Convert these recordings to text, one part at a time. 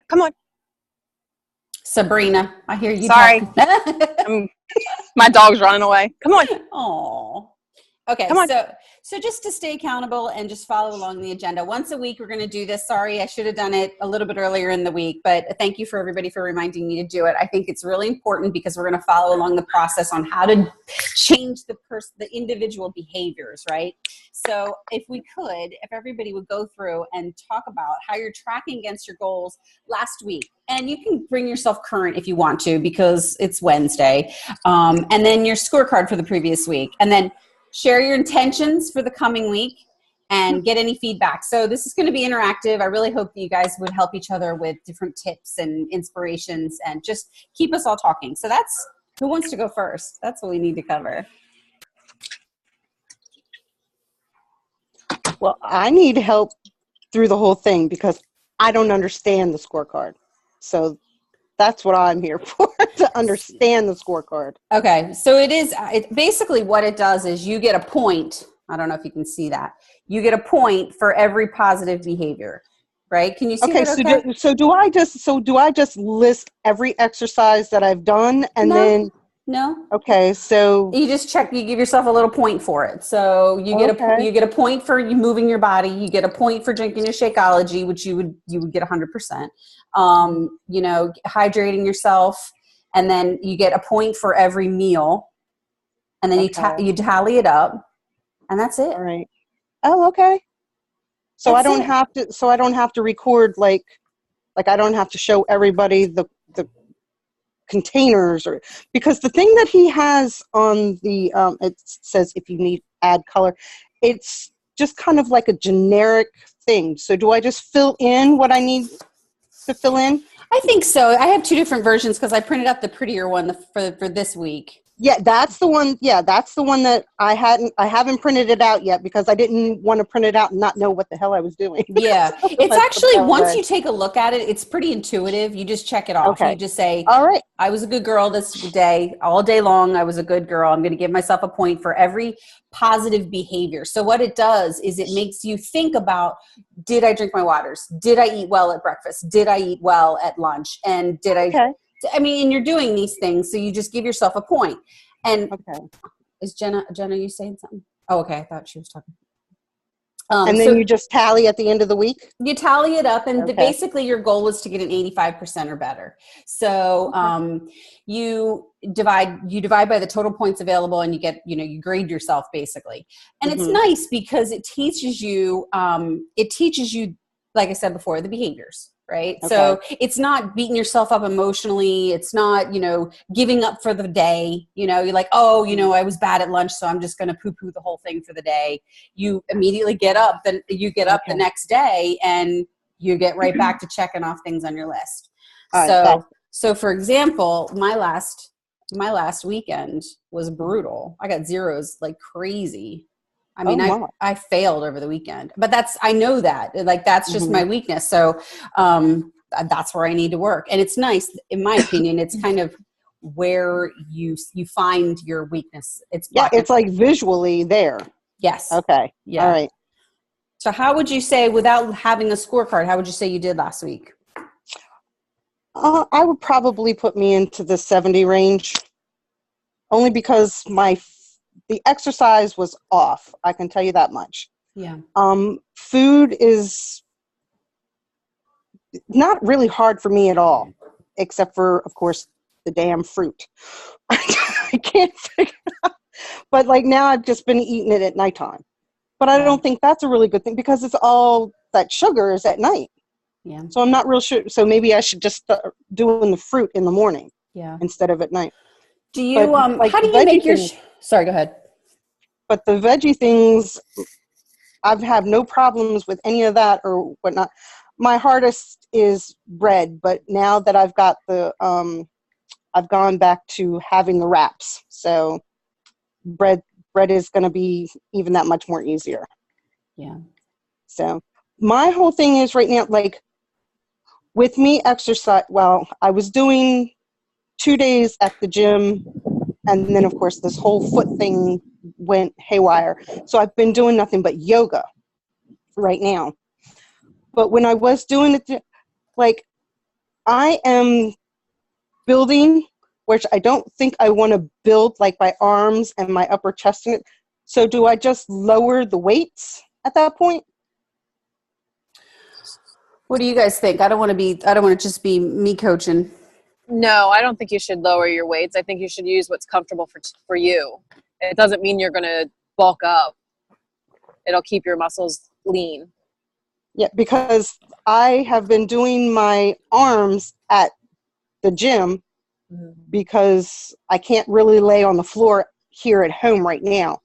Come on. Sabrina, I hear you Sorry. talking. My dog's running away. Come on. Oh. Okay, Come on. so just to stay accountable and just follow along the agenda. Once a week, we're going to do this. Sorry, I should have done it a little bit earlier in the week, but thank you for everybody for reminding me to do it. I think it's really important because we're going to follow along the process on how to change the individual behaviors, right? So if everybody would go through and talk about how you're tracking against your goals last week. And you can bring yourself current if you want to because it's Wednesday. And then your scorecard for the previous week. And then share your intentions for the coming week and get any feedback. So this is going to be interactive. I really hope that you guys would help each other with different tips and inspirations and just keep us all talking. So who wants to go first? That's what we need to cover. Well, I need help through the whole thing because I don't understand the scorecard. So that's what I'm here for, to understand the scorecard. Okay. So basically what it does is you get a point. I don't know if you can see that. You get a point for every positive behavior, right? Can you see that okay? So do I just list every exercise that I've done and then? No. Okay. So you just check, you give yourself a little point for it. So you get a point for you moving your body. You get a point for drinking a Shakeology, which you would get 100%. Hydrating yourself. And then you get a point for every meal. And then you tally it up and that's it. All right. Oh, okay. So I don't have to record like I don't have to show everybody the containers because the thing that he has on the it says if you need add color, it's just kind of like a generic thing. So do I just fill in what I need to fill in? I think so. I have two different versions because I printed out the prettier one for this week. Yeah, that's the one. Yeah, that's the one that I haven't printed it out yet because I didn't want to print it out and not know what the hell I was doing. Yeah. It's actually, once you take a look at it, it's pretty intuitive. You just check it off. Okay. You just say, all right, I was a good girl this day, all day long. I was a good girl. I'm going to give myself a point for every positive behavior. So what it does is it makes you think about, did I drink my waters? Did I eat well at breakfast? Did I eat well at lunch? And and you're doing these things, so you just give yourself a point. And is Jenna, you saying something? Oh, okay. I thought she was talking. And then you just tally at the end of the week? You tally it up, and basically your goal is to get an 85% or better. So you divide by the total points available, and you get, you grade yourself basically. And it's nice because it teaches you, like I said before, the behaviors. Right. Okay. So it's not beating yourself up emotionally. It's not, giving up for the day. You're like, I was bad at lunch, so I'm just going to poo-poo the whole thing for the day. You immediately get up. Then you get up the next day and you get right back to checking off things on your list. So for example, my last weekend was brutal. I got zeros like crazy. I mean, I failed over the weekend, but I know that that's just my weakness. So that's where I need to work. And it's nice, in my opinion, it's kind of where you find your weakness. It's like visually there. Yes. Okay. Yeah. All right. So how would you say, without having a scorecard, how would you say you did last week? I would probably put me into the 70 range only because the exercise was off. I can tell you that much. Yeah. Food is not really hard for me at all, except for, of course, the damn fruit. I can't figure it out. But now I've just been eating it at nighttime. But I don't think that's a really good thing because it's all that sugar is at night. Yeah. So I'm not real sure. So maybe I should just start doing the fruit in the morning instead of at night. Do you, how do you make your, sorry, go ahead. But the veggie things, I've had no problems with any of that or whatnot. My hardest is bread, but now that I've got I've gone back to having the wraps. So bread is going to be even that much more easier. Yeah. So my whole thing is right now, with me exercise, I was doing 2 days at the gym, and then of course this whole foot thing went haywire. So I've been doing nothing but yoga right now. But when I was doing it, I am building, which I don't think I want to build like my arms and my upper chest. So do I just lower the weights at that point? What do you guys think? I don't want to just be me coaching. No, I don't think you should lower your weights. I think you should use what's comfortable for you. It doesn't mean you're going to bulk up. It'll keep your muscles lean. Yeah, because I have been doing my arms at the gym because I can't really lay on the floor here at home right now.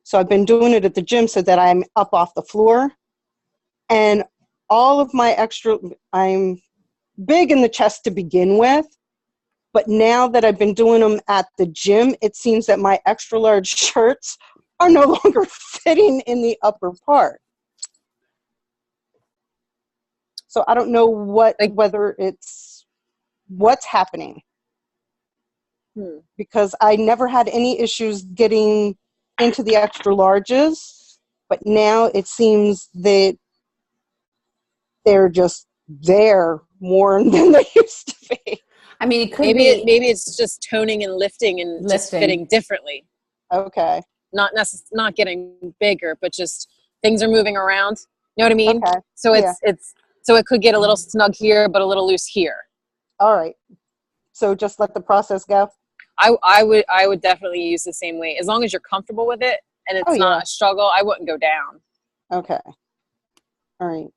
So I've been doing it at the gym so that I'm up off the floor. And all of my I'm big in the chest to begin with. But now that I've been doing them at the gym, it seems that my extra large shirts are no longer fitting in the upper part. So I don't know whether it's what's happening. Because I never had any issues getting into the extra larges, but now it seems that they're just there more than they used to be. I mean, it could maybe it's just toning and lifting and just fitting differently. Okay. Not getting bigger, but just things are moving around. You know what I mean? Okay. So so it could get a little snug here, but a little loose here. All right. So just let the process go. I would definitely use the same weight as long as you're comfortable with it and it's not a struggle. I wouldn't go down. Okay. All right.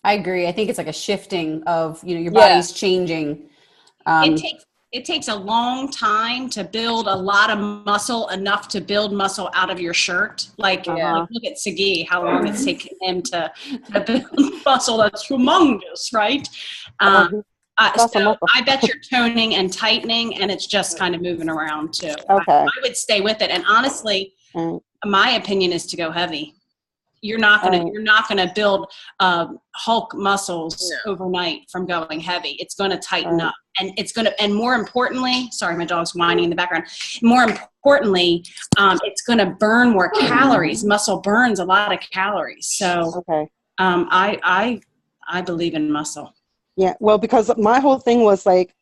I agree. I think it's like a shifting of your body's changing. It takes a long time to build a lot of muscle, enough to build muscle out of your shirt. Like look at Sagi, how long it's taken him to build muscle. That's humongous, right? So I bet you're toning and tightening, and it's just kind of moving around too. Okay. I would stay with it. And honestly, my opinion is to go heavy. You're not gonna build Hulk muscles overnight from going heavy. It's gonna tighten up, and and more importantly, sorry, my dog's whining in the background. More importantly, it's gonna burn more calories. Muscle burns a lot of calories. So, I believe in muscle. Yeah, well, because my whole thing was like,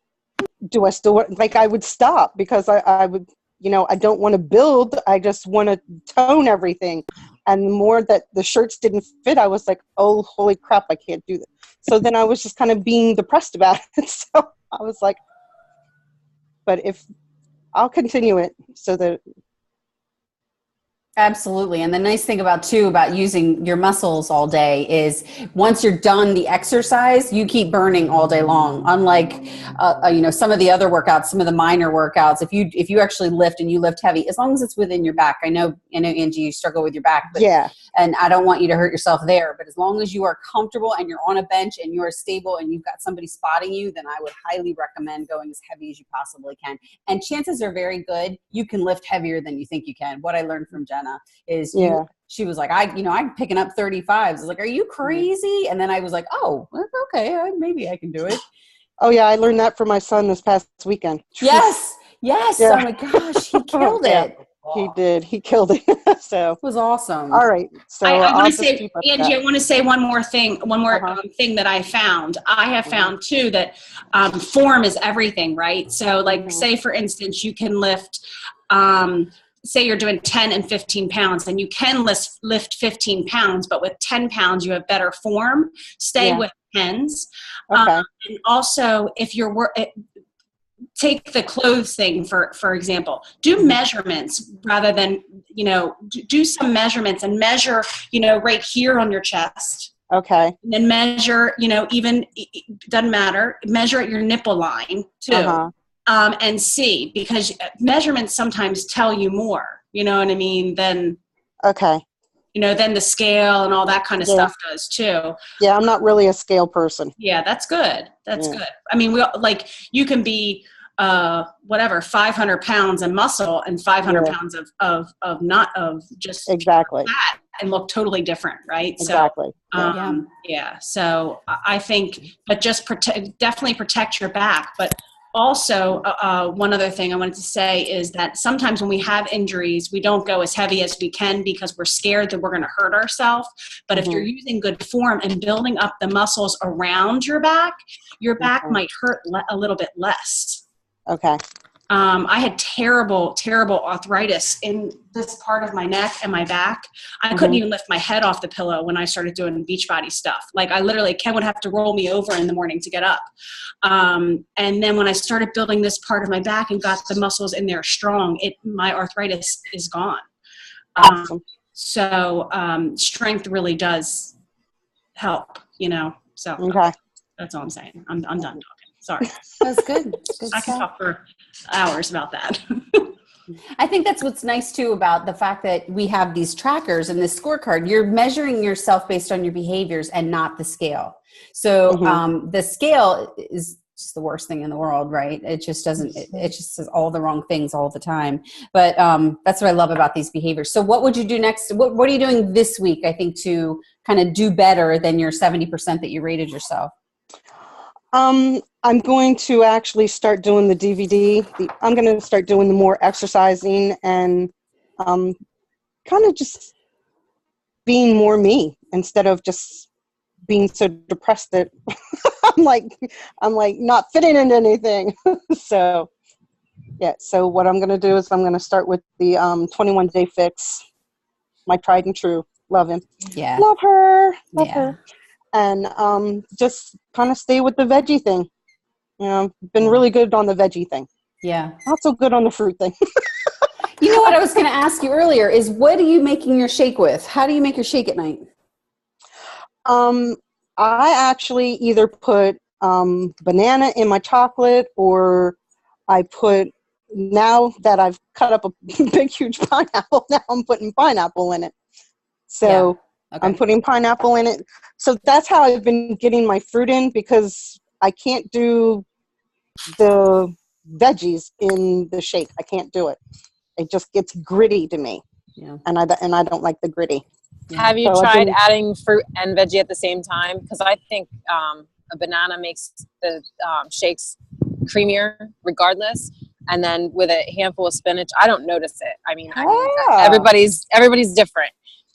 do I still like? I would stop because I would, I don't want to build. I just want to tone everything. And the more that the shirts didn't fit, I was like, oh, holy crap, I can't do that. So then I was just kind of being depressed about it. So I was like, but if I'll continue it so that. Absolutely. And the nice thing about using your muscles all day is once you're done the exercise, you keep burning all day long. Unlike, some of the other workouts, some of the minor workouts, if you actually lift and you lift heavy, as long as it's within your back, I know, Angie, you struggle with your back, but, and I don't want you to hurt yourself there, but as long as you are comfortable and you're on a bench and you're stable and you've got somebody spotting you, then I would highly recommend going as heavy as you possibly can. And chances are very good you can lift heavier than you think you can. What I learned from Jenna is she was like, I'm picking up 35s. I was like, are you crazy? And then I was like, oh, okay, maybe I can do it. Oh yeah, I learned that from my son this past weekend. Yes. Yeah. Oh my gosh, he killed it. He did. He killed it. So it was awesome. All right. So I want to say, Angie, I want to say one more thing thing that I found. I have found too that form is everything, right? So like say for instance, you can lift, say you're doing 10 and 15 pounds and you can lift 15 pounds, but with 10 pounds, you have better form. Stay with 10s. And also if you're take the clothes thing for example, do measurements rather than, do some measurements and measure, right here on your chest. Okay. And then measure, even doesn't matter, measure at your nipple line too. And see, because measurements sometimes tell you more, you know what I mean, than the scale and all that kind of stuff does too. Yeah, I'm not really a scale person. Yeah, that's good. That's good. I mean, you can be 500 pounds of muscle and 500 pounds of not of just fat and look totally different, right? Exactly. So, so I think, but just definitely protect your back, but also, one other thing I wanted to say is that sometimes when we have injuries, we don't go as heavy as we can because we're scared that we're going to hurt ourselves. But if you're using good form and building up the muscles around your back might hurt a little bit less. Okay. I had terrible, terrible arthritis in this part of my neck and my back. I couldn't even lift my head off the pillow when I started doing Beachbody stuff. Like I literally, Ken would have to roll me over in the morning to get up. And then when I started building this part of my back and got the muscles in there strong, my arthritis is gone. Awesome. So strength really does help, so that's all I'm saying. I'm done talking. Sorry. That's good. I can talk for hours about that. I think that's what's nice too about the fact that we have these trackers and this scorecard. You're measuring yourself based on your behaviors and not the scale. So the scale is just the worst thing in the world, right? It just doesn't, it just says all the wrong things all the time. But that's what I love about these behaviors. So what would you do next? What are you doing this week, I think, to kind of do better than your 70% that you rated yourself? I'm going to actually start doing the DVD. I'm going to start doing the more exercising and kind of just being more me instead of just being so depressed that I'm like not fitting into anything. So what I'm going to do is I'm going to start with the 21-day fix, my tried and true. Love him. Yeah. Love her. Love her. And just kind of stay with the veggie thing. Been really good on the veggie thing. Yeah. Not so good on the fruit thing. You know what I was going to ask you earlier is what are you making your shake with? How do you make your shake at night? I actually either put banana in my chocolate, or I put, now that I've cut up a big huge pineapple, now I'm putting pineapple in it. So I'm putting pineapple in it. So that's how I've been getting my fruit in, because I can't do the veggies in the shake. I can't do it. It just gets gritty to me. Yeah. And I don't like the gritty. Have you tried adding fruit and veggie at the same time? Because I think a banana makes the shakes creamier regardless. And then with a handful of spinach, I don't notice it. I mean, everybody's different.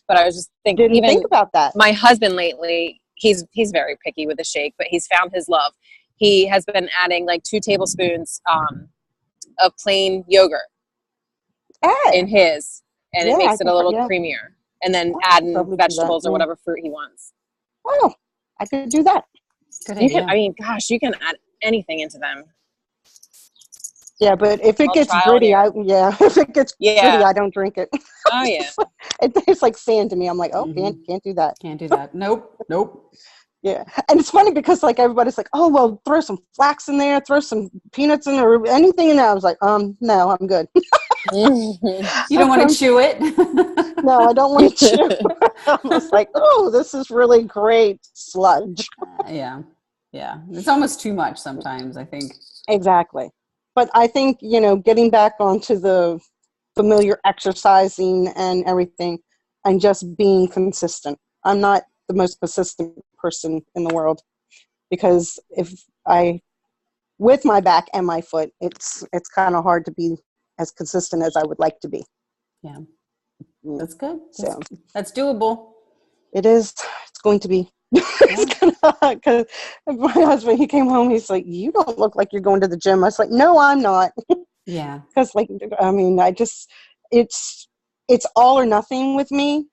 But I was just thinking, didn't think about that. My husband lately, he's very picky with the shake, but he's found his love. He has been adding like 2 tablespoons of plain yogurt in his, and it makes it a little creamier. And then adding vegetables or whatever fruit he wants. Oh, I could do that. Good idea. You can add anything into them. Yeah, but if it gets gritty, I don't drink it. Oh yeah. It tastes like sand to me. I'm like, can't do that. Can't do that. Nope. Yeah. And it's funny because like everybody's like, oh, well, throw some flax in there, throw some peanuts in there, or anything in there. I was like, no, I'm good. You don't want to chew it? No, I don't want to chew. I was like, oh, this is really great sludge. Yeah. It's almost too much sometimes, I think. Exactly. But I think, getting back onto the familiar exercising and everything and just being consistent. I'm not the most consistent person in the world, because with my back and my foot, it's kind of hard to be as consistent as I would like to be. Yeah. That's good. So that's doable. It is. It's going to be. Because my husband, he came home, he's like, you don't look like you're going to the gym. I was like, no, I'm not. Yeah. Because it's all or nothing with me.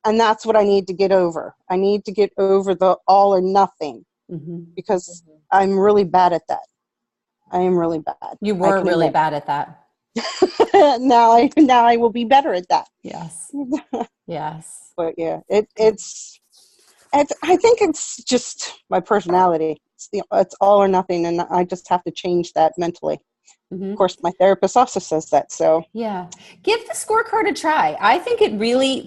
And that's what I need to get over. I need to get over the all or nothing, because I'm really bad at that. I am really bad. You were really bad at that. Now I will be better at that. Yes. But yeah, I think it's just my personality. It's all or nothing, and I just have to change that mentally. Of course, my therapist also says that. So yeah, give the scorecard a try. I think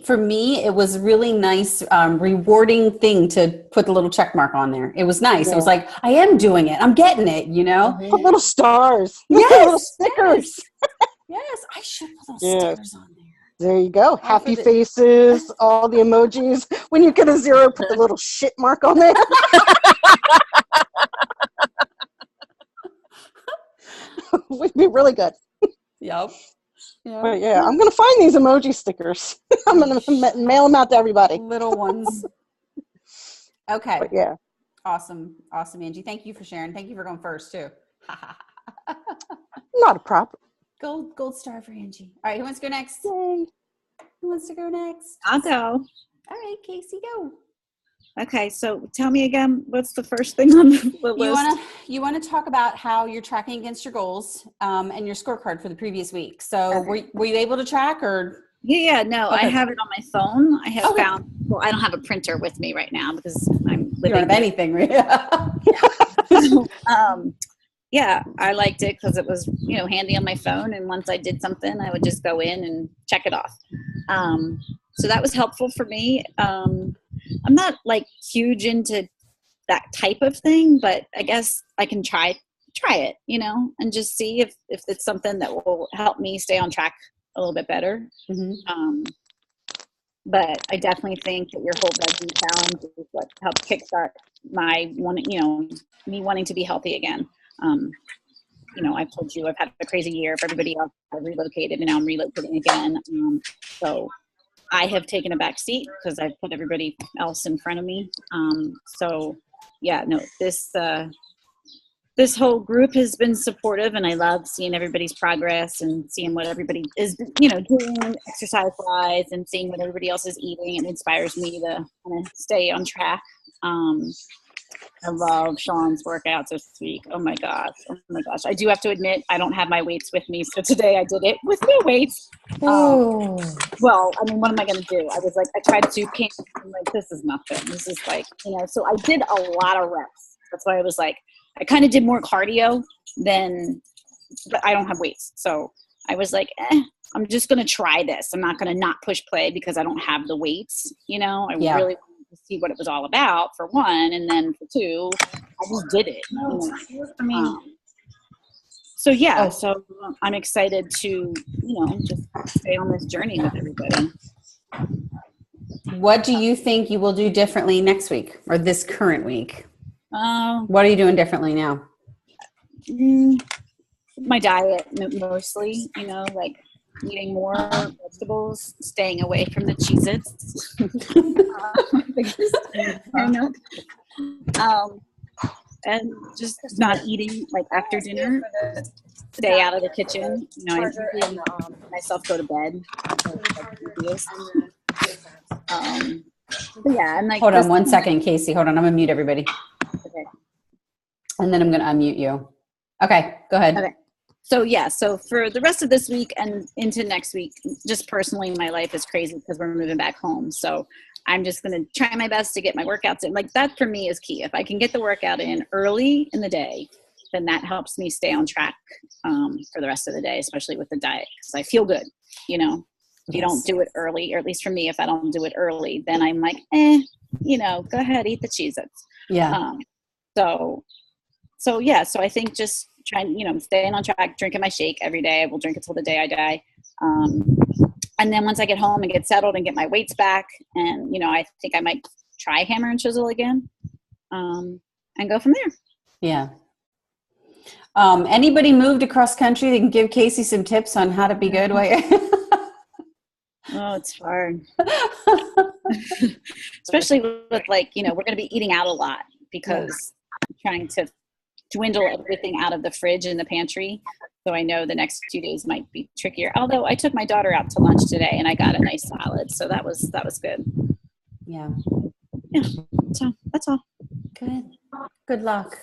for me, it was a really nice, rewarding thing to put the little check mark on there. It was nice. Yeah. It was like, I am doing it. I'm getting it. Put little stars. Yes, little stickers. Yes, I should put little stickers on there. There you go. Happy faces, all the emojis. When you get a 0, put the little shit mark on there. Would be really good. Yep. But yeah, I'm gonna find these emoji stickers. I'm gonna mail them out to everybody. Little ones. Okay. But yeah. Awesome, Angie. Thank you for sharing. Thank you for going first too. Not a problem. Gold star for Angie. All right, who wants to go next? Yay. Who wants to go next? I'll go. All right, Casey, go. Okay, so tell me again, what's the first thing on the list? You want to talk about how you're tracking against your goals and your scorecard for the previous week. So Okay. were you able to track or? Yeah, no, Okay. I have it on my phone. I have Okay. found, well, I don't have a printer with me right now because I'm You don't have anything, right? Yeah, I liked it because it was, handy on my phone. And once I did something, I would just go in and check it off. So that was helpful for me. I'm not like huge into that type of thing, but I guess I can try it, and just see if it's something that will help me stay on track a little bit better. Mm-hmm. But I definitely think that your whole veggie challenge is what helped kickstart my me wanting to be healthy again. I've told you I've had a crazy year. For everybody else, I've relocated and now I'm relocating again. So I have taken a back seat because I've put everybody else in front of me. This whole group has been supportive, and I love seeing everybody's progress and seeing what everybody is, doing exercise-wise and seeing what everybody else is eating. It inspires me to kind of stay on track. I love Sean's workouts this week. Oh my gosh. I do have to admit, I don't have my weights with me. So today I did it with no weights. Well, what am I going to do? I was like, I tried to camp. I'm like, this is nothing. This is like, so I did a lot of reps. That's why I was like, I kind of did more cardio but I don't have weights. So I was like, I'm just going to try this. I'm not going to not push play because I don't have the weights. I really wanted to see what it was all about, for one. And then for two, I just did it. So I'm excited to, just stay on this journey with everybody. What do you think you will do differently next week or this current week? What are you doing differently now? My diet mostly, like eating more vegetables, staying away from the Cheez-Its. And just not eating like after dinner. Stay out of the kitchen. I usually let myself go to bed. Hold on 1 second, Casey. Hold on. I'm going to mute everybody. Okay. And then I'm going to unmute you. Okay, go ahead. Okay. So for the rest of this week and into next week, just personally, my life is crazy because we're moving back home. So I'm just going to try my best to get my workouts in. Like that for me is key. If I can get the workout in early in the day, then that helps me stay on track for the rest of the day, especially with the diet. Because I feel good, If you don't do it early, or at least for me, if I don't do it early, then I'm like, go ahead, eat the Cheez-Its. Yeah. So I think just trying, staying on track, drinking my shake every day. I will drink it till the day I die. And then once I get home and get settled and get my weights back, and, I think I might try hammer and chisel again and go from there. Yeah. Anybody moved across country that can give Casey some tips on how to be good? Oh, it's hard. Especially with we're going to be eating out a lot because I'm trying to dwindle everything out of the fridge and the pantry. So I know the next 2 days might be trickier. Although I took my daughter out to lunch today and I got a nice salad. So that was good. Yeah. Yeah. So that's all. Good. Good luck.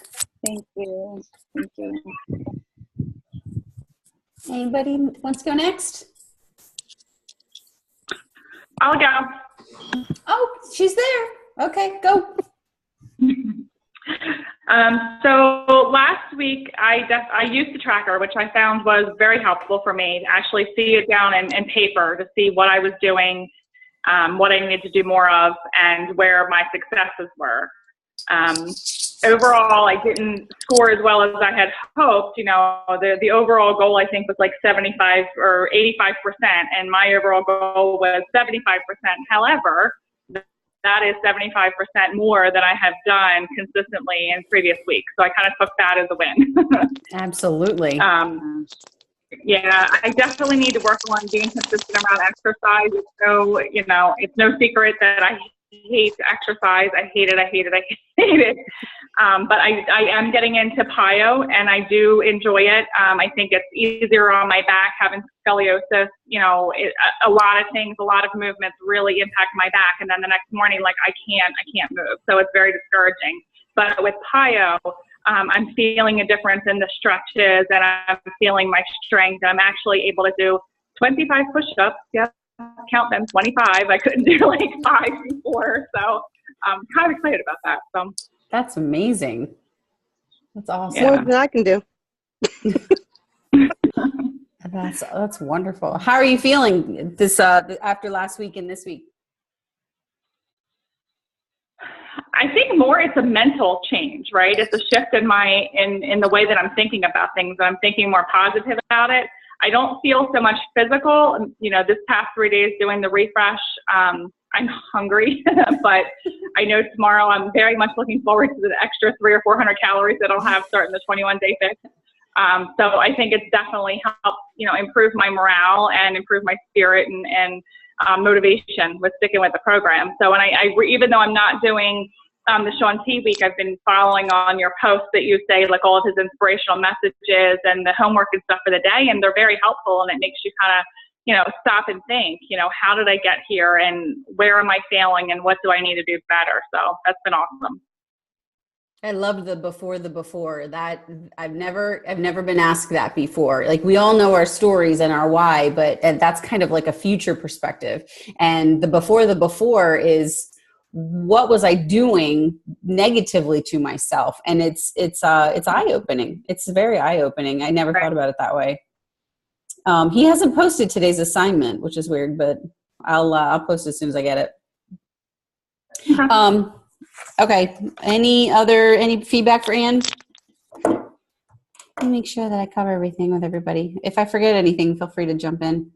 Thank you. Anybody wants to go next? I'll go. Oh, she's there. Okay, go. So last week I used the tracker, which I found was very helpful for me to actually see it down in paper to see what I was doing, what I needed to do more of, and where my successes were. Overall, I didn't score as well as I had hoped. The overall goal I think was like 75 or 85%, and my overall goal was 75%. However, that is 75% more than I have done consistently in previous weeks. So I kind of took that as a win. Absolutely. Yeah, I definitely need to work on being consistent around exercise. So, it's no secret that I hate exercise. I hate it. But I am getting into PIO, and I do enjoy it. I think it's easier on my back, having scoliosis. A lot of things, a lot of movements really impact my back. And then the next morning, like I can't move. So it's very discouraging. But with PIO, I'm feeling a difference in the stretches, and I'm feeling my strength. I'm actually able to do 25 push-ups. Yes, count them, 25. I couldn't do like 5 before. So I'm kind of excited about that. So that's amazing. That's awesome. More than I can do. That's wonderful. How are you feeling this after last week and this week? I think more it's a mental change, right? It's a shift in the way that I'm thinking about things. I'm thinking more positive about it. I don't feel so much physical. This past 3 days doing the refresh, I'm hungry, but I know tomorrow I'm very much looking forward to the extra 300 or 400 calories that I'll have starting the 21-day fix. So I think it's definitely helped, improve my morale and improve my spirit and motivation with sticking with the program. So, and I even though I'm not doing the Shaun T week, I've been following on your posts that you say, like all of his inspirational messages and the homework and stuff for the day, and they're very helpful, and it makes you kind of, stop and think, how did I get here, and where am I failing, and what do I need to do better? So that's been awesome. I love the before that I've never been asked that before. Like, we all know our stories and our why, and that's kind of like a future perspective. And the before is, what was I doing negatively to myself? And it's eye-opening. It's very eye-opening. I never thought about it that way. He hasn't posted today's assignment, which is weird, but I'll post as soon as I get it. Okay. Any feedback for Anne? Let me make sure that I cover everything with everybody. If I forget anything, feel free to jump in.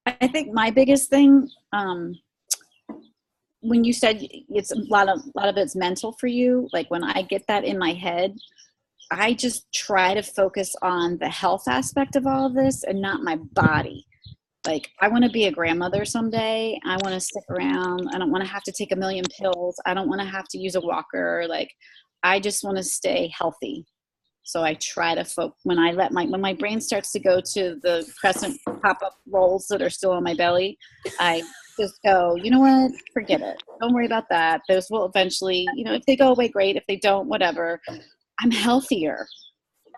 I think my biggest thing, when you said it's a lot of it's mental for you, like when I get that in my head, I just try to focus on the health aspect of all of this and not my body. Like, I want to be a grandmother someday. I want to stick around. I don't want to have to take a million pills. I don't want to have to use a walker. Like, I just want to stay healthy. So I try to when my brain starts to go to the crescent pop-up rolls that are still on my belly, I just go, you know what? Forget it. Don't worry about that. Those will eventually, if they go away, great. If they don't, whatever. I'm healthier.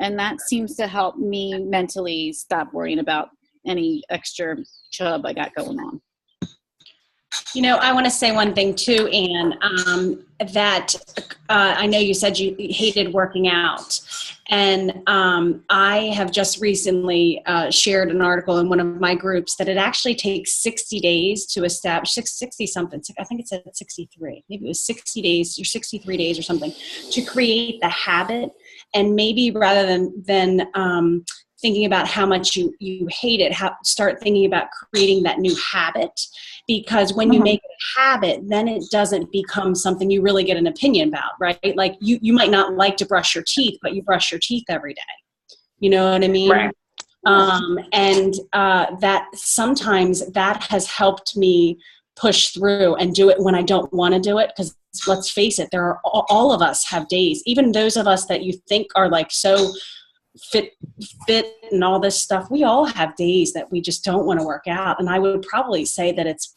And that seems to help me mentally stop worrying about any extra chub I got going on. I want to say one thing too, Anne, that I know you said you hated working out. And I have just recently shared an article in one of my groups that it actually takes 60 days to establish, 60 something, I think it said 63, maybe it was 60 days or 63 days or something, to create the habit. And maybe rather than thinking about how much you hate it, start thinking about creating that new habit. Because when you make it a habit, then it doesn't become something you really get an opinion about, right? Like you might not like to brush your teeth, but you brush your teeth every day. You know what I mean? Right. And that sometimes that has helped me push through and do it when I don't want to do it. Because let's face it, there are all of us have days, even those of us that you think are like so fit and all this stuff. We all have days that we just don't want to work out. And I would probably say that it's,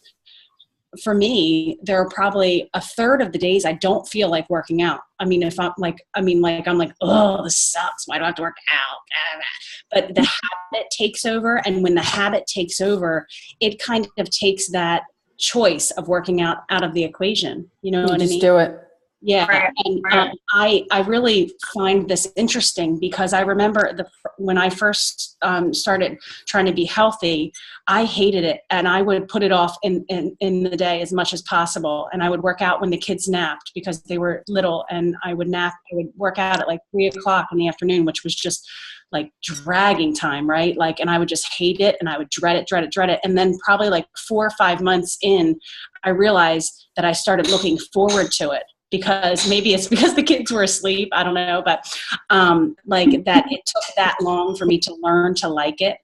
for me, there are probably a third of the days I don't feel like working out. I mean, I'm like, oh, this sucks. Why do I have to work out? But the habit takes over. And when the habit takes over, it kind of takes that choice of working out of the equation. You know what I mean? Just do it. Yeah, Right. and I really find this interesting because I remember when I first started trying to be healthy, I hated it, and I would put it off in the day as much as possible, and I would work out when the kids napped because they were little, and I would work out at like 3:00 in the afternoon, which was just like dragging time, right? Like, and I would just hate it, and I would dread it, and then probably like 4 or 5 months in, I realized that I started looking forward to it. Because maybe it's because the kids were asleep, I don't know, but like that it took that long for me to learn to like it.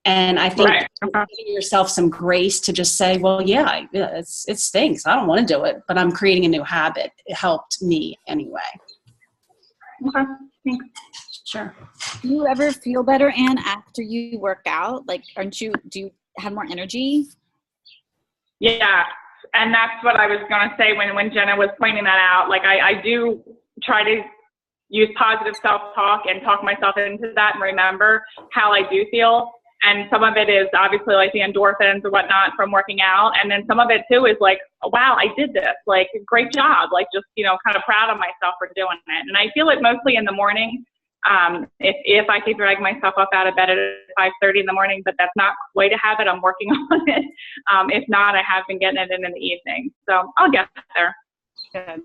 And I think giving yourself some grace to just say, well, yeah, it stinks. I don't want to do it, but I'm creating a new habit. It helped me anyway. Okay, thanks. Sure. Do you ever feel better, Anne, after you work out? Like, do you have more energy? Yeah. And that's what I was going to say when Jenna was pointing that out. Like, I do try to use positive self-talk and talk myself into that and remember how I do feel. And some of it is obviously like the endorphins or whatnot from working out. And then some of it too is like, oh, wow, I did this. Like, great job. Like, just, kind of proud of myself for doing it. And I feel it mostly in the morning. If I could drag myself up out of bed at 5:30 in the morning, but that's not quite a habit. I'm working on it. If not, I have been getting it in the evening. So I'll get there. Good.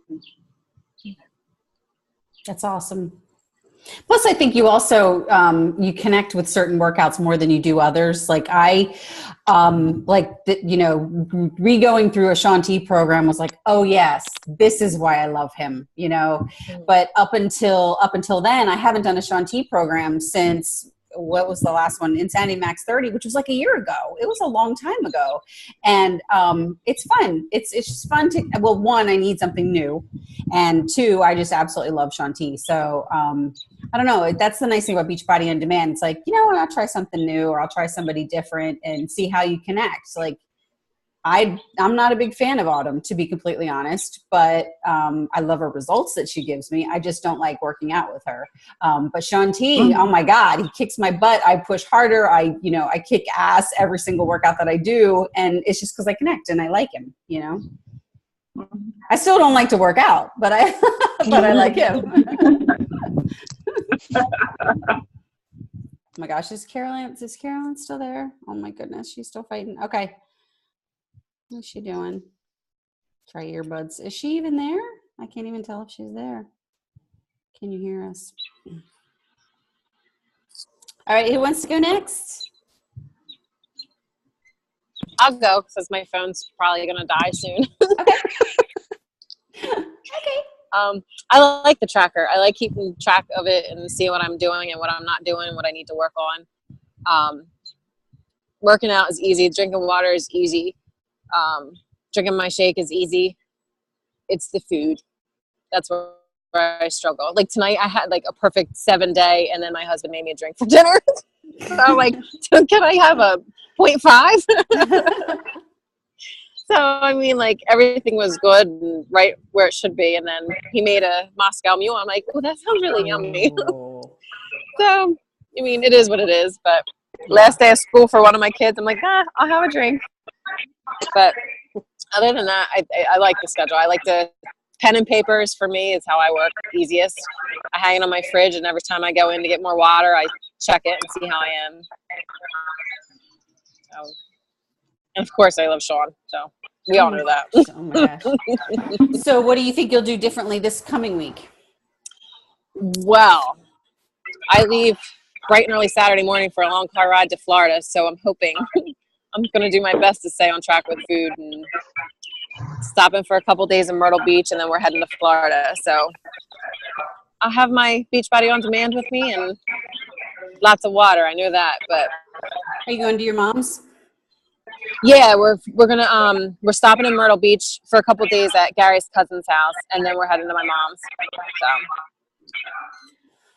That's awesome. Plus, I think you also, you connect with certain workouts more than you do others. Like re-going through a Shaun T program was like, oh yes, this is why I love him, but up until then, I haven't done a Shaun T program since, what was the last one? Insanity Max 30, which was like a year ago. It was a long time ago. And it's fun. It's just fun to, well, one, I need something new. And two, I just absolutely love Shaun T. So I don't know. That's the nice thing about Beachbody On Demand. It's like, I'll try something new, or I'll try somebody different and see how you connect. Like, I'm not a big fan of Autumn, to be completely honest, but I love her results that she gives me. I just don't like working out with her. But Shaun T, oh my God, he kicks my butt. I push harder. I kick ass every single workout that I do. And it's just because I connect and I like him, I still don't like to work out, but I like him. Oh my gosh, is Carolyn still there? Oh my goodness, she's still fighting. Okay. What's she doing? Try earbuds. Is she even there? I can't even tell if she's there. Can you hear us? All right, who wants to go next? I'll go because my phone's probably going to die soon. Okay. Okay. I like the tracker. I like keeping track of it and see what I'm doing and what I'm not doing and what I need to work on. Working out is easy. Drinking water is easy. Drinking my shake is easy. It's the food. That's where I struggle. Like tonight I had like a perfect 7-day and then my husband made me a drink for dinner. So I'm like, can I have a 0.5? So, I mean, like, everything was good and right where it should be. And then he made a Moscow Mule. I'm like, oh, that sounds really yummy. So, I mean, it is what it is. But last day of school for one of my kids, I'm like, I'll have a drink. But other than that, I like the schedule. I like the pen and papers for me is how I work easiest. I hang it on my fridge, and every time I go in to get more water, I check it and see how I am. So. And of course, I love Shaun, so we all know that. Oh my gosh. So what do you think you'll do differently this coming week? Well, I leave bright and early Saturday morning for a long car ride to Florida, so I'm hoping I'm going to do my best to stay on track with food and stopping for a couple days in Myrtle Beach, and then we're heading to Florida. So I'll have my Beachbody On Demand with me and lots of water. I know that, but are you going to your mom's? Yeah, we're gonna we're stopping in Myrtle Beach for a couple days at Gary's cousin's house, and then we're heading to my mom's. So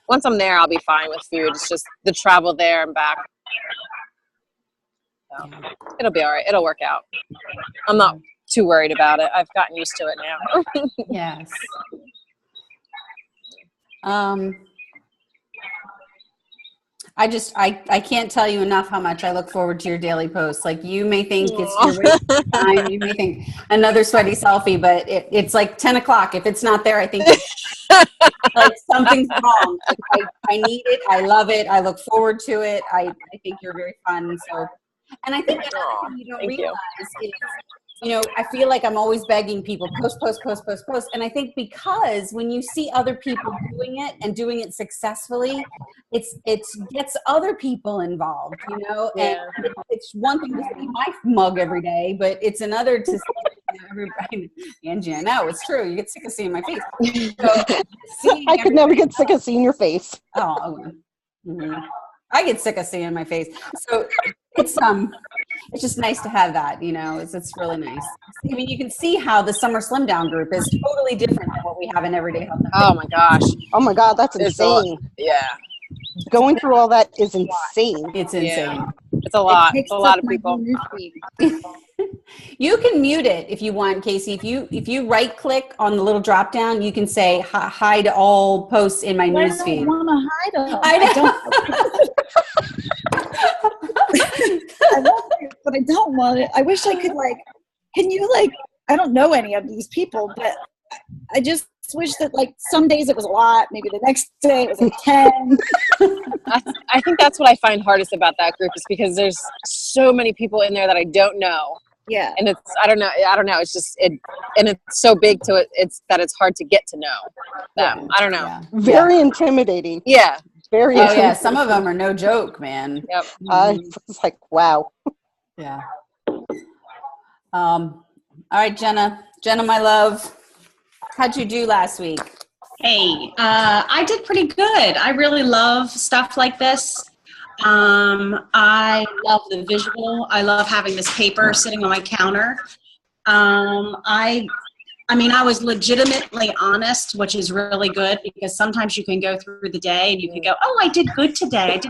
once I'm there, I'll be fine with food. It's just the travel there and back. So it'll be all right. It'll work out. I'm not too worried about it. I've gotten used to it now. Yes. I can't tell you enough how much I look forward to your daily posts. Like, you may think it's your wasted time. You may think another sweaty selfie, but it's like 10 o'clock. If it's not there, I think like something's wrong. Like, I need it. I love it. I look forward to it. I think you're very fun. So, and I think another thing you don't realize is, I feel like I'm always begging people, post. And I think because when you see other people doing it and doing it successfully, it gets other people involved, and it's one thing to see my mug every day, but it's another to see everybody. Angie, I know, it's true. You get sick of seeing my face. So, I could never get sick of seeing your face. I get sick of seeing my face. So it's just nice to have that, it's really nice. I mean, you can see how the Summer Slimdown group is totally different than what we have in Everyday Health. Oh my gosh. Oh my God, that's insane. Going through all that is insane. It's insane. Yeah. It's a lot. It's a lot of people. You can mute it if you want, Casey. If you right click on the little drop down, you can say hide all posts in my newsfeed. I don't want to hide them. I love it, but I don't want it. I wish I could can you I don't know any of these people, but I just wish that some days it was a lot, maybe the next day it was 10. I think that's what I find hardest about that group, is because there's so many people in there that I don't know. Yeah. And I don't know. It's just and it's so big to it. It's hard to get to know them. Yeah. I don't know. Yeah. Very intimidating. Yeah. Very intimidating. Yeah. Some of them are no joke, man. Yep. It's like, wow. Yeah. All right, Jenna, my love. How'd you do last week? Hey, I did pretty good. I really love stuff like this. I love the visual. I love having this paper sitting on my counter. I was legitimately honest, which is really good, because sometimes you can go through the day and you can go, oh, I did good today.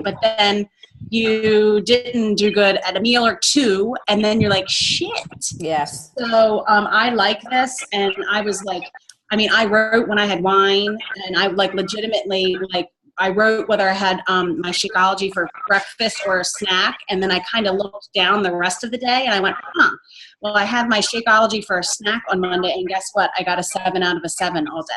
But then you didn't do good at a meal or two, and then you're like, shit. Yes. So I like this, and I was I wrote when I had wine, and I legitimately I wrote whether I had my Shakeology for breakfast or a snack, and then I kind of looked down the rest of the day, and I went, well, I had my Shakeology for a snack on Monday, and guess what? I got a 7 out of a 7 all day.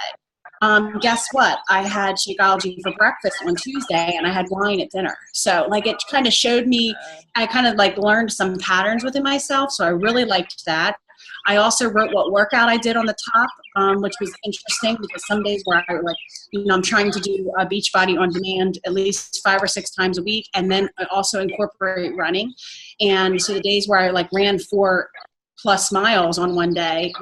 Guess what? I had Shakeology for breakfast on Tuesday, and I had wine at dinner. So it kind of showed me, I kind of learned some patterns within myself, so I really liked that. I also wrote what workout I did on the top, which was interesting, because some days where I'm trying to do a Beachbody on demand at least 5 or 6 times a week, and then I also incorporate running. And so the days where I ran 4+ miles on one day,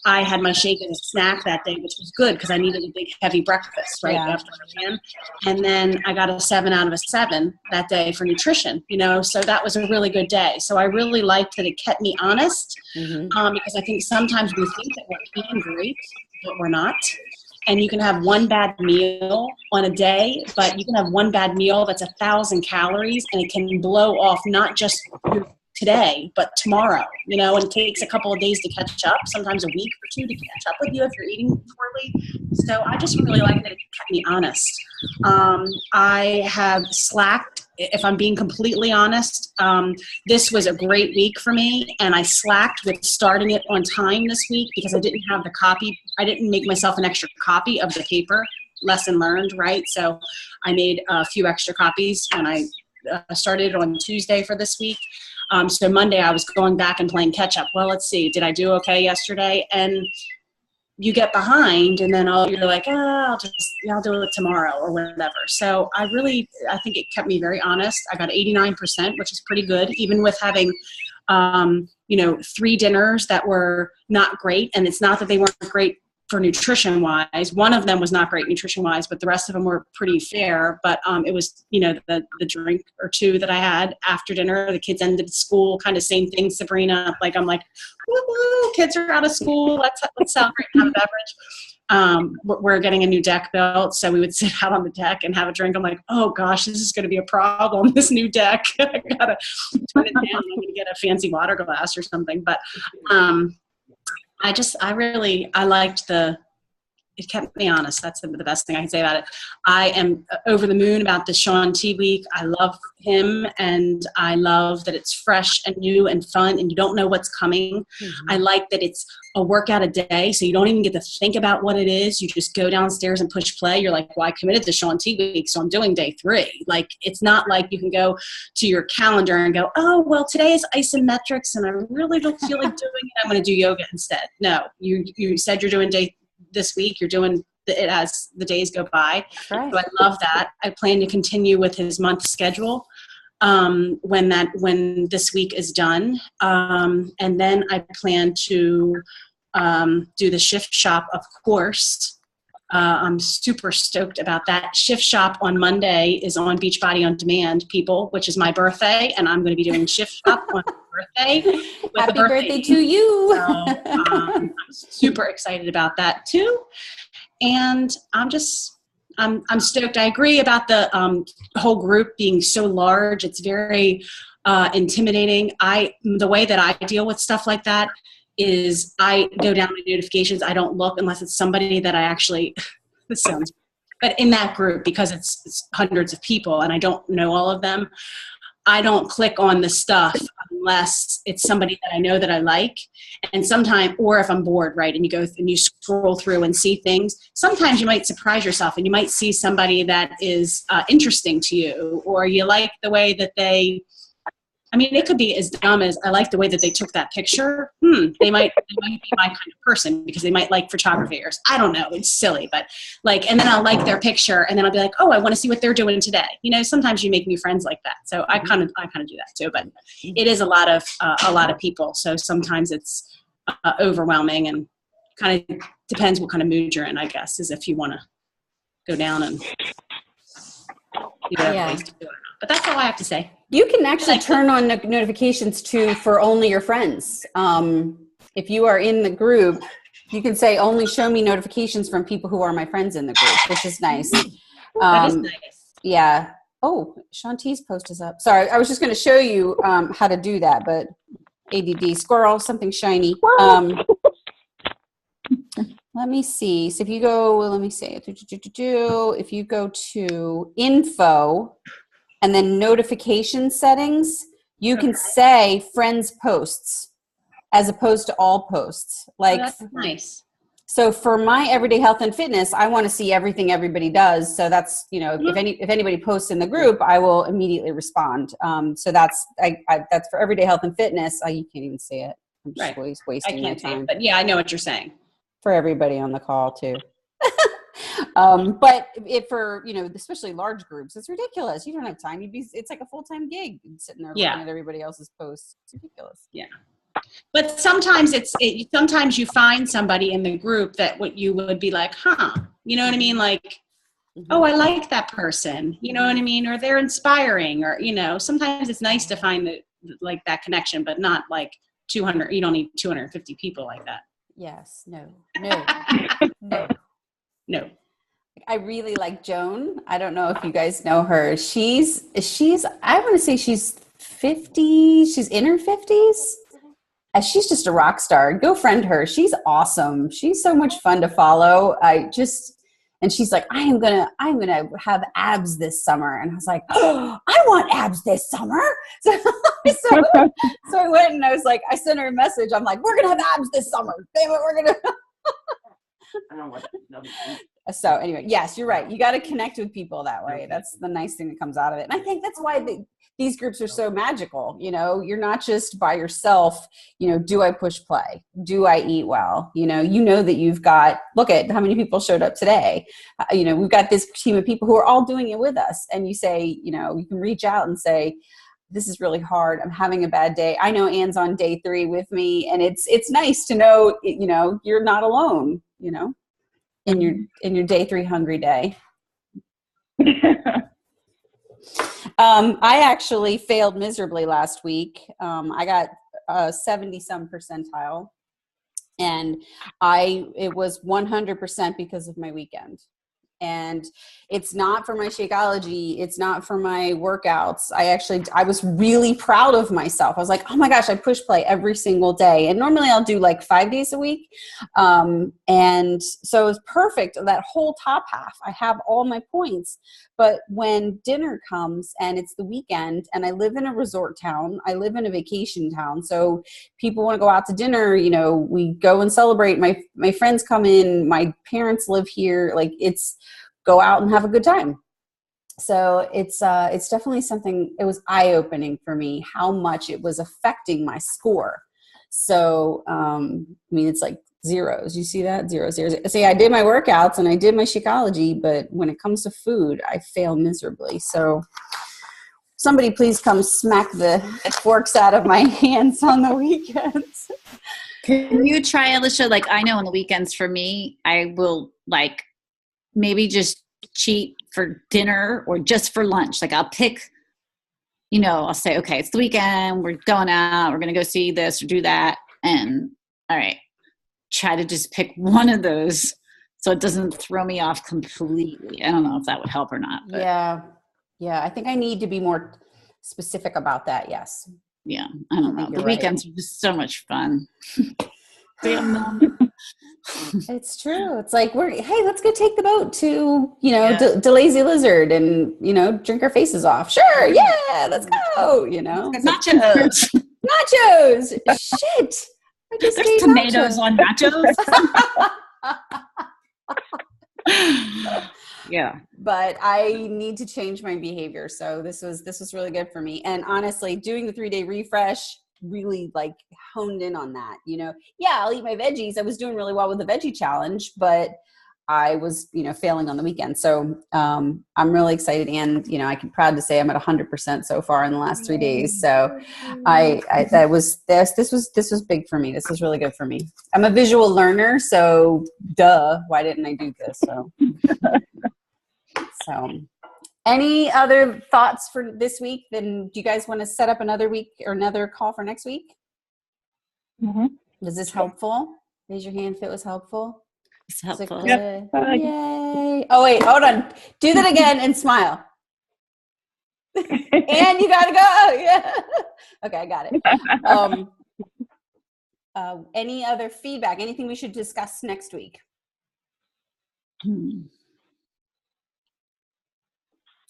I had my shake as a snack that day, which was good because I needed a big heavy breakfast after I ran. And then I got a 7 out of a 7 that day for nutrition, so that was a really good day. So I really liked that it kept me honest, because I think sometimes we think that we're eating great, but we're not. And you can have one bad meal on a day, but you can have one bad meal that's 1,000 calories, and it can blow off not just today, but tomorrow, and it takes a couple of days to catch up, sometimes a week or 2 to catch up with you if you're eating poorly. So I just really like that it kept me honest. I have slacked, if I'm being completely honest. This was a great week for me, and I slacked with starting it on time this week because I didn't have the copy. I didn't make myself an extra copy of the paper, lesson learned, right? So I made a few extra copies, and I started on Tuesday for this week. So Monday I was going back and playing catch up. Well, let's see, did I do okay yesterday? And you get behind, and then you're like, I'll do it tomorrow or whatever. So I think it kept me very honest. I got 89%, which is pretty good, even with having, 3 dinners that were not great. And it's not that they weren't great for nutrition wise. One of them was not great nutrition wise, but the rest of them were pretty fair. But it was, the drink or 2 that I had after dinner. The kids ended school, kind of same thing, Sabrina. I'm like, woo, kids are out of school. Let's celebrate and have a beverage. We're getting a new deck built, so we would sit out on the deck and have a drink. I'm like, oh gosh, this is going to be a problem. This new deck, I gotta turn it down. I'm going to get a fancy water glass or something. But I liked it kept me honest. That's the best thing I can say about it. I am over the moon about the Shaun T week. I love him, and I love that it's fresh and new and fun, and you don't know what's coming. I like that it's a workout a day, so you don't even get to think about what it is. You just go downstairs and push play. You're like, well, I committed to Shaun T week, so I'm doing day 3. Like, it's not like you can go to your calendar and go, oh, well, today is isometrics, and I really don't feel like doing it. I'm going to do yoga instead. No, you said you're doing day this week. You're doing it as the days go by. Right. So I love that. I plan to continue with his month schedule when this week is done. And then I plan to do the shift shop, of course. I'm super stoked about that. Shift shop on Monday is on Beachbody On Demand, people, which is my birthday, and I'm going to be doing shift shop on my birthday. Happy birthday to you. So, I'm super excited about that too. And I'm stoked. I agree about the whole group being so large. It's very intimidating. The way that I deal with stuff like that is I go down my notifications. I don't look unless it's somebody that I actually, this sounds, but in that group, because it's hundreds of people and I don't know all of them, I don't click on the stuff unless it's somebody that I know that I like. And sometimes, or if I'm bored, right, and you go and you scroll through and see things, sometimes you might surprise yourself and you might see somebody that is interesting to you, or you like the way that it could be as dumb as, I like the way that they took that picture. They might be my kind of person because they might like photography, or I don't know. It's silly, but and then I'll like their picture, and then I'll be like, oh, I want to see what they're doing today. Sometimes you make new friends like that. So I kind of do that too. But it is a lot of people. So sometimes it's overwhelming, and kind of depends what kind of mood you're in, I guess, is if you want to go down and do whatever to do it. But that's all I have to say. You can actually turn on notifications too for only your friends. If you are in the group, you can say only show me notifications from people who are my friends in the group, which is nice. That is nice. Yeah. Oh, Shanti's post is up. Sorry, I was just going to show you how to do that, but ADD, squirrel, something shiny. Let me see. So if you go, let me see. If you go to info, and then notification settings, you can say friends posts as opposed to all posts. That's nice. So for my everyday health and fitness, I want to see everything everybody does. So that's, if anybody posts in the group, I will immediately respond. So that's for everyday health and fitness. You can't even see it. I'm just always wasting my time. But yeah, I know what you're saying. For everybody on the call too. But for, especially large groups, it's ridiculous. You don't have time. It's like a full-time gig sitting there looking at everybody else's posts. It's ridiculous. Yeah. But sometimes sometimes you find somebody in the group that what you would be like, you know what I mean? Like, oh, I like that person, you know what I mean? Or they're inspiring, or, sometimes it's nice to find that connection, but not like 200, you don't need 250 people like that. Yes. No. I really like Joan. I don't know if you guys know her. She's I want to say she's 50. She's in her 50s. She's just a rock star. Go friend her. She's awesome. She's so much fun to follow. And she's like, I'm gonna have abs this summer. And I was like, oh, I want abs this summer. So I went and I was like, I sent her a message. I'm like, we're gonna have abs this summer. Damn it, we're gonna. So anyway, yes, you're right. You got to connect with people that way. That's the nice thing that comes out of it. And I think that's why these groups are so magical. You're not just by yourself. Do I push play? Do I eat well? That you've got, look at how many people showed up today. We've got this team of people who are all doing it with us. And you say, you can reach out and say, this is really hard. I'm having a bad day. I know Anne's on day 3 with me. And it's nice to know, you're not alone, in your day 3 hungry day. I actually failed miserably last week. I got 70-some percentile, and it was 100% because of my weekend. And it's not for my Shakeology. It's not for my workouts. I was really proud of myself. I was like, oh my gosh, I push play every single day. And normally I'll do like 5 days a week. And so it was perfect. That whole top half, I have all my points. But when dinner comes and it's the weekend and I live in a resort town, I live in a vacation town. So people want to go out to dinner, you know, we go and celebrate. My friends come in, my parents live here. Like, it's go out and have a good time. So it's definitely something, it was eye-opening for me how much it was affecting my score. So, I mean, it's like zeros. You see that? Zero, zero, zero. See, I did my workouts and I did my Shakeology, but when it comes to food, I fail miserably. So somebody please come smack the forks out of my hands on the weekends. Can you try, Alicia? Like, I know on the weekends for me, I will like maybe just cheat for dinner or just for lunch. Like, I'll pick, you know, I'll say, okay, it's the weekend. We're going out. We're going to go see this or do that. And all right, try to just pick one of those so it doesn't throw me off completely. I don't know if that would help or not. But. Yeah. I think I need to be more specific about that. Yes. Yeah. I don't know. The weekends are just so much fun. It's true. It's like, hey, let's go take the boat to, you know, to Lazy Lizard and, you know, drink our faces off. Sure. Yeah. Let's go. You know, nachos. Nachos. Shit. I just There's tomatoes on nachos. Yeah. But I need to change my behavior. So this was really good for me. And honestly, doing the 3-day refresh really like honed in on that, you know. Yeah, I'll eat my veggies. I was doing really well with the veggie challenge, but I was, you know, failing on the weekend. So I'm really excited. And, you know, I can proud to say I'm at 100% so far in the last 3 days. So this was big for me. This was really good for me. I'm a visual learner. So why didn't I do this? So any other thoughts for this week? Then do you guys want to set up another week or another call for next week? Mm-hmm. Was this helpful? Raise your hand if it was helpful. It's helpful. Yep. Yay. Oh, wait, hold on. Do that again and smile. And you got to go. Yeah. Okay, I got it. Any other feedback? Anything we should discuss next week?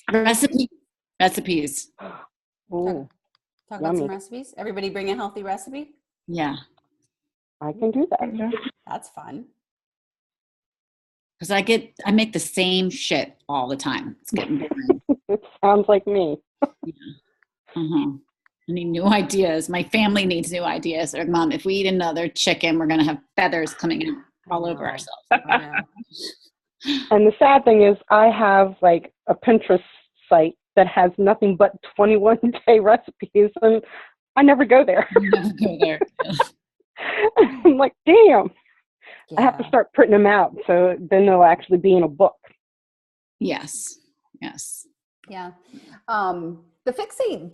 Recipes. Ooh, Talk about some recipes. Everybody bring a healthy recipe. Yeah. I can do that. That's fun. Because I make the same shit all the time. It's getting boring. It sounds like me. Yeah. I need new ideas. My family needs new ideas. Or, Mom, if we eat another chicken, we're going to have feathers coming out all over ourselves. And the sad thing is I have like a Pinterest site that has nothing but 21-day recipes, and I never go there. I'm like, damn. I have to start printing them out so then they'll actually be in a book. Yes. Yeah. The fixate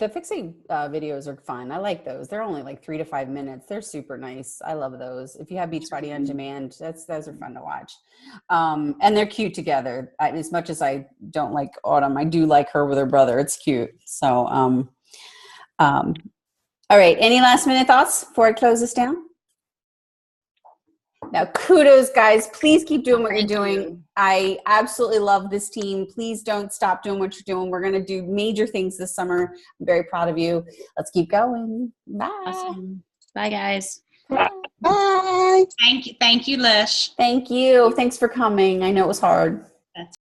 videos are fun. I like those. They're only like 3 to 5 minutes. They're super nice. I love those. If you have Beachbody on demand, those are fun to watch. And they're cute together. As much as I don't like Autumn, I do like her with her brother. It's cute. So, all right. Any last minute thoughts before I close this down? Now, kudos, guys. Please keep doing what you're doing. I absolutely love this team. Please don't stop doing what you're doing. We're going to do major things this summer. I'm very proud of you. Let's keep going. Bye. Awesome. Bye, guys. Bye. Thank you, Lish. Thank you. Thanks for coming. I know it was hard.